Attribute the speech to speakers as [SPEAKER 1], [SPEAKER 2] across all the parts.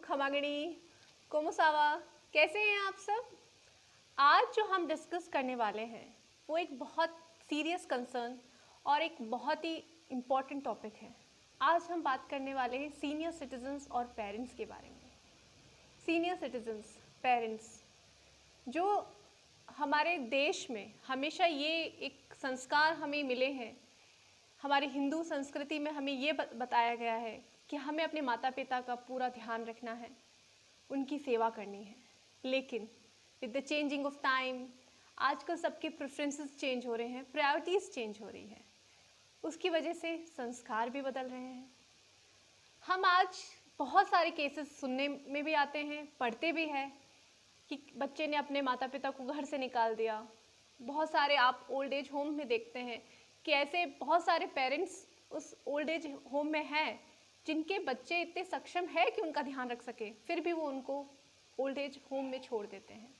[SPEAKER 1] खमागणी, कोमोसावा, कैसे हैं आप सब? आज जो हम डिस्कस करने वाले हैं वो एक बहुत सीरियस कंसर्न और एक बहुत ही इम्पॉर्टेंट टॉपिक है। आज हम बात करने वाले हैं सीनियर सिटीजन्स और पेरेंट्स के बारे में। सीनियर सिटीजन्स, पेरेंट्स, जो हमारे देश में हमेशा ये एक संस्कार हमें मिले हैं, हमारी हिंदू संस्कृति में हमें ये बताया गया है कि हमें अपने माता पिता का पूरा ध्यान रखना है, उनकी सेवा करनी है। लेकिन with the changing of time आजकल सबके प्रेफरेंसेस चेंज हो रहे हैं, प्रायोरिटीज़ चेंज हो रही है, उसकी वजह से संस्कार भी बदल रहे हैं। हम आज बहुत सारे केसेस सुनने में भी आते हैं, पढ़ते भी हैं कि बच्चे ने अपने माता पिता को घर से निकाल दिया। बहुत सारे आप ओल्ड एज होम में देखते हैं कि ऐसे बहुत सारे पेरेंट्स उस ओल्ड एज होम में हैं जिनके बच्चे इतने सक्षम है कि उनका ध्यान रख सके, फिर भी वो उनको ओल्ड एज होम में छोड़ देते हैं।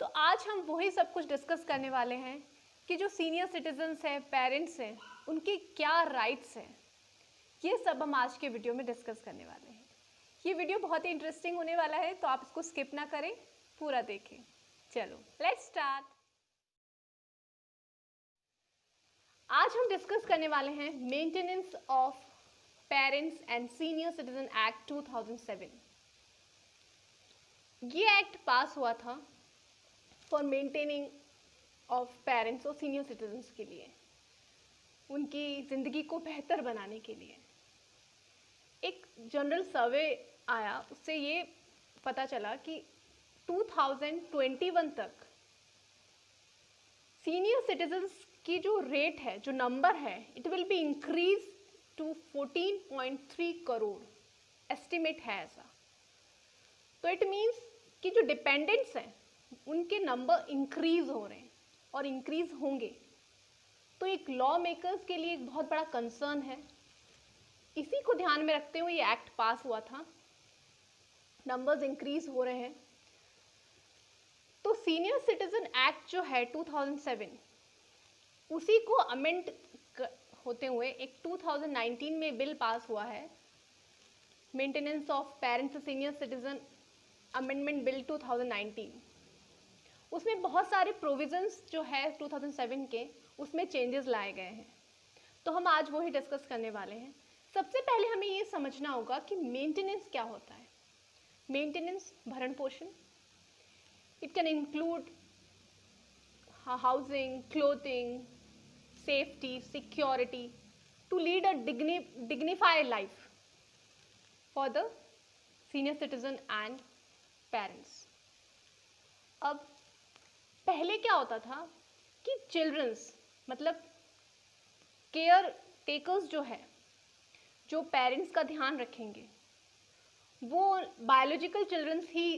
[SPEAKER 1] तो आज हम वही सब कुछ डिस्कस करने वाले हैं कि जो सीनियर सिटीजन्स हैं, पेरेंट्स हैं, उनके क्या राइट्स हैं। ये सब हम आज के वीडियो में डिस्कस करने वाले हैं। ये वीडियो बहुत ही इंटरेस्टिंग होने वाला है, तो आप इसको स्किप ना करें, पूरा देखें। चलो लेट्स स्टार्ट। आज हम डिस्कस करने वाले हैं maintenance of parents and senior citizen act 2007। ये एक्ट पास हुआ था फॉर मेंटेनिंग ऑफ पेरेंट्स और सीनियर सिटीजन्स के लिए, उनकी ज़िंदगी को बेहतर बनाने के लिए। एक जनरल सर्वे आया, उससे ये पता चला कि 2021 तक सीनियर सिटीजन्स की जो रेट है, जो नंबर है, it will be increase to 14.3 crore, estimate है ऐसा। तो इट मीन्स कि जो डिपेंडेंट्स हैं उनके नंबर इंक्रीज हो रहे हैं और इंक्रीज होंगे। तो एक लॉ मेकर्स के लिए एक बहुत बड़ा कंसर्न है। इसी को ध्यान में रखते हुए ये एक्ट पास हुआ था। नंबर्स इंक्रीज हो रहे हैं, तो सीनियर सिटीजन एक्ट जो है 2007, उसी को अमेंड होते हुए एक 2019 में बिल पास हुआ है, maintenance of parents senior citizen amendment bill 2019। उसमें बहुत सारे प्रोविजंस जो है 2007 के, उसमें चेंजेस लाए गए हैं। तो हम आज वही डिस्कस करने वाले हैं। सबसे पहले हमें ये समझना होगा कि मेंटेनेंस क्या होता है। मेंटेनेंस, भरण पोषण, it can include housing, clothing, safety, security, to lead a dignified life for the senior citizen and parents. अब पहले क्या होता था कि चिल्ड्रंस, मतलब केयर टेकर्स जो है, जो पेरेंट्स का ध्यान रखेंगे, वो बायोलॉजिकल चिल्ड्रंस ही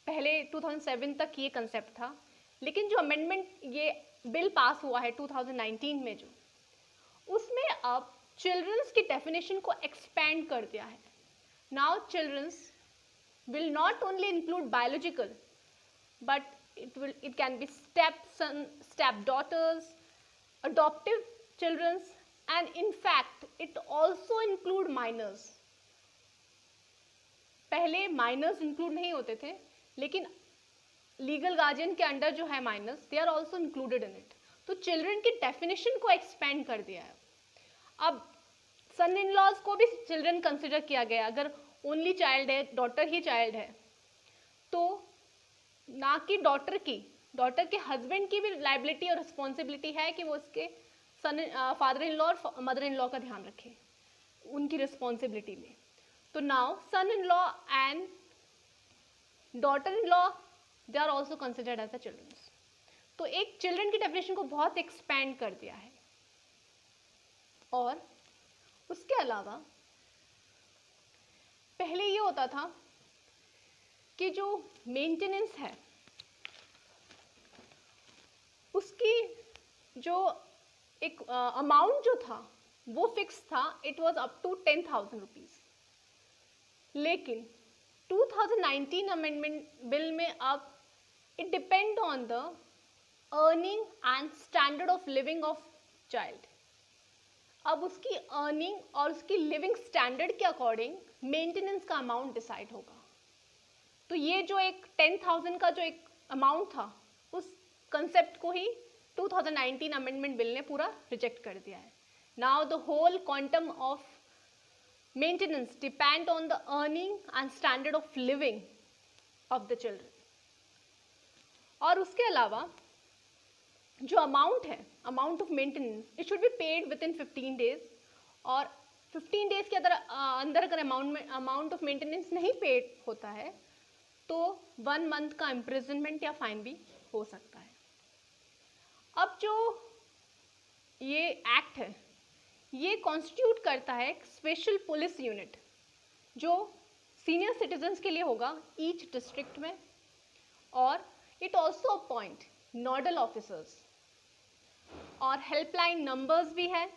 [SPEAKER 1] पहले 2007 तक ये कंसेप्ट था। लेकिन जो अमेंडमेंट, ये बिल पास हुआ है 2019 में, जो उसमें अब चिल्ड्रंस की डेफिनेशन को एक्सपेंड कर दिया है। Now childrens will not only include biological, but it can be step son, step daughters, adoptive childrens, and in fact it also include minors. पहले माइनर्स इंक्लूड नहीं होते थे, लेकिन लीगल गार्जियन के अंडर जो है minors, they are also included in it. तो children की डेफिनेशन को एक्सपेंड कर दिया है। अब सन इन लॉज को भी चिल्ड्रन कंसिडर किया गया। अगर ओनली चाइल्ड है, डॉटर ही चाइल्ड है, तो ना कि डॉटर के हस्बैंड की भी लाइबिलिटी और रिस्पॉन्सिबिलिटी है कि वो उसके फादर इन लॉ और मदर इन लॉ का ध्यान रखे, उनकी रिस्पॉन्सिबिलिटी में। तो now son in law and daughter in law, they are also considered as the childrens. तो एक चिल्ड्रन की डेफिनेशन को बहुत एक्सपैंड कर दिया है। और उसके अलावा पहले ये होता था कि जो मेंटेनेंस है उसकी जो एक अमाउंट जो था वो फिक्स था, it was up to 10,000 rupees. लेकिन 2019 अमेंडमेंट बिल में अब it depend on the earning and standard of living of child. अब उसकी अर्निंग और उसकी लिविंग स्टैंडर्ड के अकॉर्डिंग मेंटेनेंस का अमाउंट डिसाइड होगा। तो ये जो एक 10,000 का जो एक अमाउंट था, उस कंसेप्ट को ही 2019 अमेंडमेंट बिल ने पूरा रिजेक्ट कर दिया है। Now the whole quantum of maintenance depend on the earning and standard of living of the children. और उसके अलावा जो अमाउंट है, amount of maintenance, it should be paid within 15 days. और 15 डेज के अंदर अगर अमाउंट ऑफ मेंटेनेंस नहीं पेड होता है तो 1 मंथ का इम्प्रिजनमेंट या फाइन भी हो सकता है। अब जो ये एक्ट है, ये कॉन्स्टिट्यूट करता है एक स्पेशल पुलिस यूनिट जो सीनियर सिटीजन्स के लिए होगा ईच डिस्ट्रिक्ट में, और it also appoint nodal officers, और हेल्पलाइन नंबर्स भी है,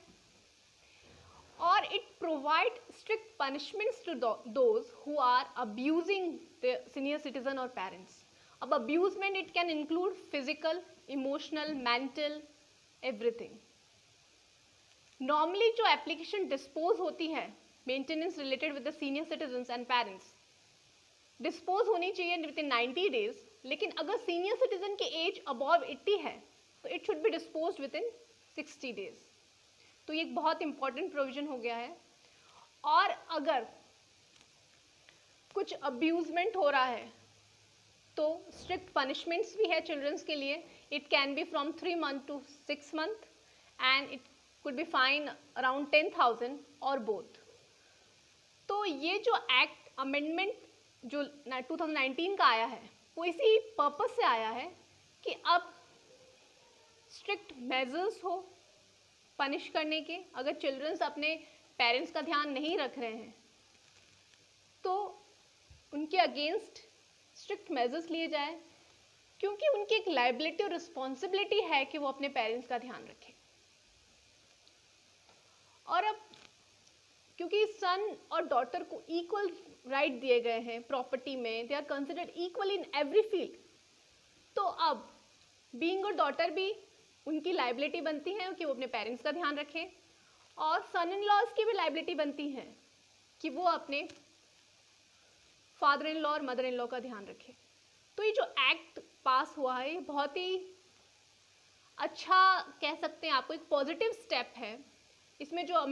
[SPEAKER 1] और it provide strict punishments to those who are abusing the senior citizen और पेरेंट्स। अब abusement it can include physical, emotional, mental, everything. Normally जो application dispose होती है maintenance related with the senior citizens and parents, dispose होनी चाहिए with in 90 days, लेकिन अगर senior citizen की एज अबव 80 है तो it should be dispose with in 60 days. तो ये एक बहुत इंपॉर्टेंट प्रोविजन हो गया है। और अगर कुछ अब्यूजमेंट हो रहा है तो स्ट्रिक्ट पनिशमेंट्स भी है चिल्ड्रंस के लिए। It can be from 3 month to 6 month and it could be fine around 10,000 और बोथ। तो ये जो एक्ट अमेंडमेंट जो 2019 का आया है वो इसी पर्पस से आया है कि अब स्ट्रिक्ट मेजर्स हो पनिश करने के। अगर चिल्ड्रंस अपने पेरेंट्स का ध्यान नहीं रख रहे हैं तो उनके अगेंस्ट स्ट्रिक्ट मेजर्स लिए जाए, क्योंकि उनकी एक लायबिलिटी और रिस्पॉन्सिबिलिटी है कि वो अपने पेरेंट्स का ध्यान रखें। और अब क्योंकि सन और डॉटर को इक्वल राइट दिए गए हैं प्रॉपर्टी में, they are considered equal in every field, तो अब बीइंग अ डॉटर भी उनकी लायबिलिटी बनती है कि वो अपने पेरेंट्स का ध्यान रखें, और सन इन लॉज की भी लायबिलिटी बनती है कि वो अपने फादर इन लॉ और मदर इन लॉ का ध्यान रखें। तो ये जो एक्ट पास हुआ है ये बहुत ही अच्छा कह सकते हैं, आपको एक पॉजिटिव स्टेप है। इसमें जो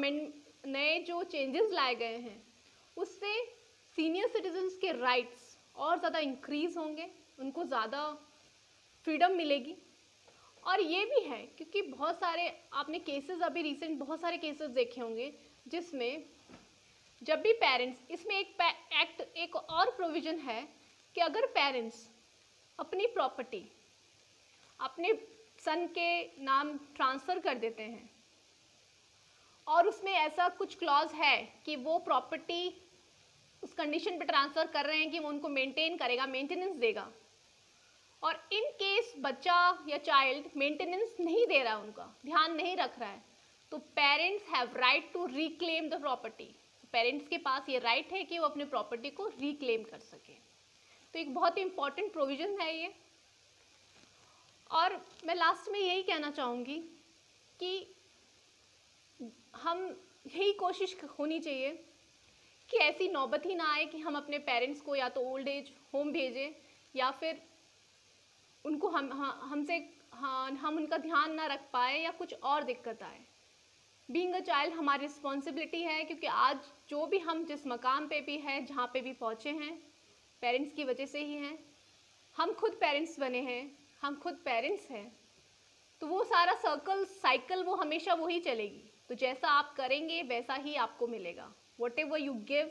[SPEAKER 1] नए जो चेंजेस लाए गए हैं उससे सीनियर सिटीजन्स के राइट्स और ज़्यादा इंक्रीज होंगे, उनको ज़्यादा फ्रीडम मिलेगी। और ये भी है क्योंकि बहुत सारे आपने केसेस अभी रिसेंट बहुत सारे केसेस देखे होंगे जिसमें जब भी पेरेंट्स, इसमें एक और प्रोविज़न है कि अगर पेरेंट्स अपनी प्रॉपर्टी अपने सन के नाम ट्रांसफ़र कर देते हैं और उसमें ऐसा कुछ क्लॉज है कि वो प्रॉपर्टी उस कंडीशन पे ट्रांसफ़र कर रहे हैं कि वो उनको मेंटेन करेगा, मेंटेनेंस देगा, और इन केस बच्चा या चाइल्ड मेंटेनेंस नहीं दे रहा है, उनका ध्यान नहीं रख रहा है, तो parents have right to reclaim the property. Parents के पास ये राइट है कि वो अपने प्रॉपर्टी को रिक्लेम कर सके। तो एक बहुत ही इंपॉर्टेंट प्रोविज़न है ये। और मैं लास्ट में यही कहना चाहूँगी कि हम यही कोशिश होनी चाहिए कि ऐसी नौबत ही ना आए कि हम अपने पेरेंट्स को या तो ओल्ड एज होम भेजें या फिर उनको हम उनका ध्यान ना रख पाए या कुछ और दिक्कत आए। बीइंग अ चाइल्ड हमारी रिस्पॉन्सिबिलिटी है, क्योंकि आज जो भी हम जिस मकाम पे भी हैं, जहाँ पे भी पहुँचे हैं, पेरेंट्स की वजह से ही हैं। हम खुद पेरेंट्स बने हैं, हम खुद पेरेंट्स हैं, तो वो सारा साइकिल वो हमेशा वही चलेगी। तो जैसा आप करेंगे वैसा ही आपको मिलेगा। Whatever you give,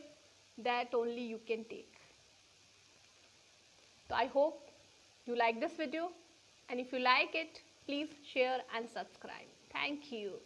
[SPEAKER 1] that only you can take. So I hope you like this video, and if you like it, please share and subscribe. Thank you.